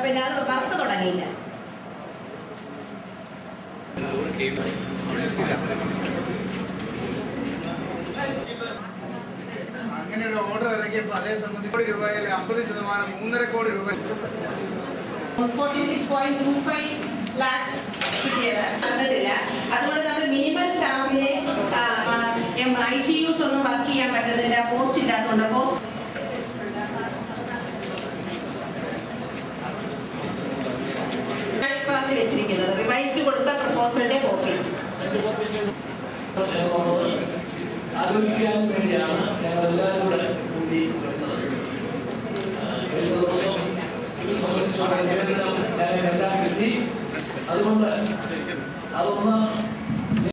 പിന്നെ അത് വർക്ക് തുടങ്ങിയില്ല. അങ്ങനെ ഒരു ഓർഡർ ഇറക്കിയപ്പോൾ അതേ സംബന്ധിച്ച് കോടി രൂപയിൽ 50% 3.5 കോടി രൂപ 46.25 lakhs കിട്ടിയത് തന്നിട്ടില്ല. അതുകൊണ്ട് നമ്മൾ മിനിമം സ്റ്റാഫിനെ ICUs ഒന്നും വർക്ക് ചെയ്യാൻ പറ്റുന്നില്ല, പോസ്റ്റ് ഇല്ലാത്തതുകൊണ്ട്. പോസ്റ്റ് വെച്ചിരിക്കുന്നത് റിവൈസ്ഡ് കൊടുത്ത പ്രപ്പോസലിന്റെ കോപ്പി ആലോചിക്കാൻ വേണ്ടിയാണ് ഞങ്ങൾ എല്ലാവരും കൂടെ കൂടി സംബന്ധിച്ചുള്ള എല്ലാം കിട്ടി. അതുകൊണ്ട് അതൊന്ന്